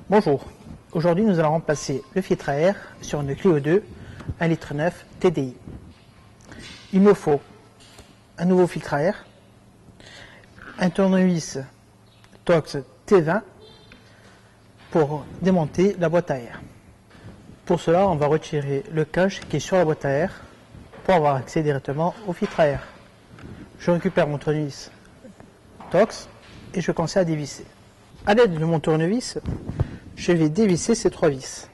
Bonjour, aujourd'hui nous allons remplacer le filtre à air sur une Clio 2 1,9 litre TDI. Il me faut un nouveau filtre à air, un tournevis Torx T20 pour démonter la boîte à air. Pour cela, on va retirer le cache qui est sur la boîte à air pour avoir accès directement au filtre à air. Je récupère mon tournevis Torx et je commence à dévisser. A l'aide de mon tournevis, je vais dévisser ces 3 vis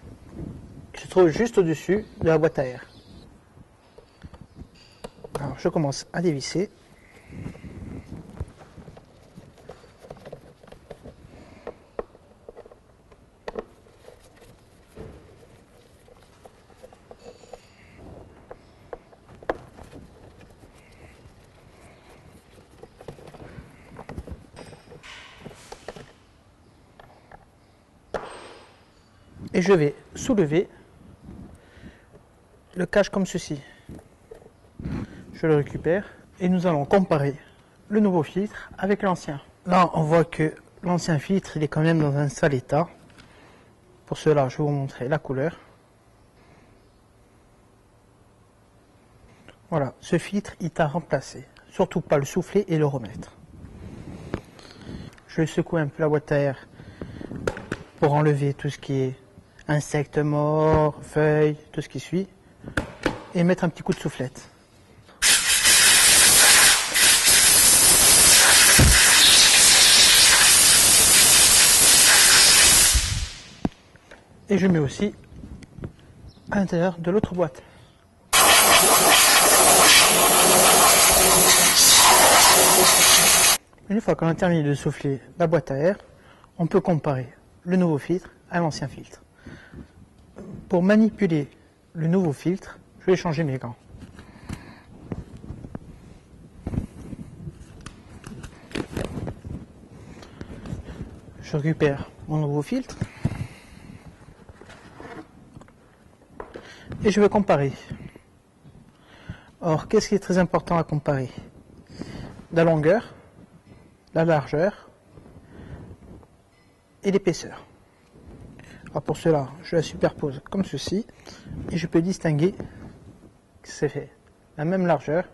qui se trouvent juste au-dessus de la boîte à air. Alors je commence à dévisser. Et je vais soulever le cache comme ceci. Je le récupère et nous allons comparer le nouveau filtre avec l'ancien. Là, on voit que l'ancien filtre, il est quand même dans un sale état. Pour cela, je vais vous montrer la couleur. Voilà, ce filtre, il t'a remplacé. Surtout pas le souffler et le remettre. Je vais secouer un peu la boîte à air pour enlever tout ce qui est insectes morts, feuilles, tout ce qui suit, et mettre un petit coup de soufflette. Et je mets aussi à l'intérieur de l'autre boîte. Une fois qu'on a terminé de souffler la boîte à air, on peut comparer le nouveau filtre à l'ancien filtre. Pour manipuler le nouveau filtre, je vais changer mes gants. Je récupère mon nouveau filtre et je vais comparer. Or, qu'est-ce qui est très important à comparer? La longueur, la largeur et l'épaisseur. Alors pour cela, je la superpose comme ceci et je peux distinguer que c'est fait la même largeur,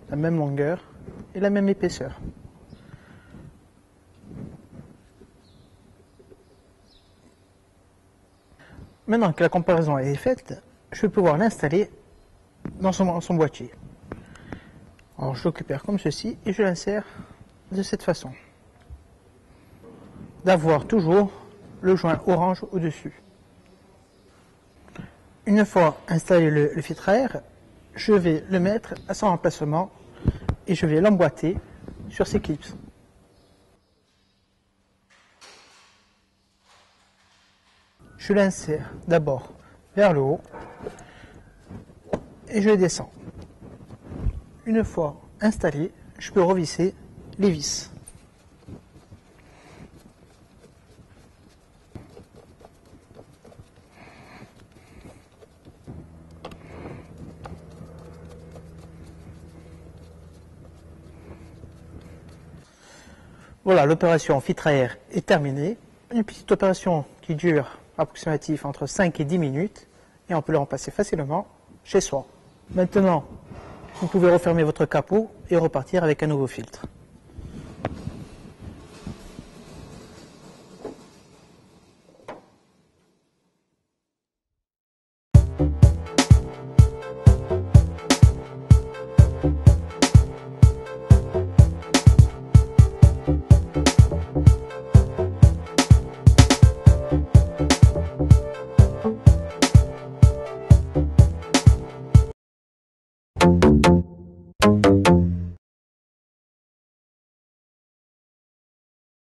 la même longueur et la même épaisseur. Maintenant que la comparaison est faite, je vais pouvoir l'installer dans son boîtier. Alors je le récupère comme ceci et je l'insère de cette façon. D'avoir toujours le joint orange au-dessus. Une fois installé le filtre à air, je vais le mettre à son emplacement et je vais l'emboîter sur ses clips. Je l'insère d'abord vers le haut et je le descends. Une fois installé, je peux revisser les vis. Voilà, l'opération filtre à air est terminée. Une petite opération qui dure approximativement entre 5 et 10 minutes et on peut le remplacer facilement chez soi. Maintenant, vous pouvez refermer votre capot et repartir avec un nouveau filtre.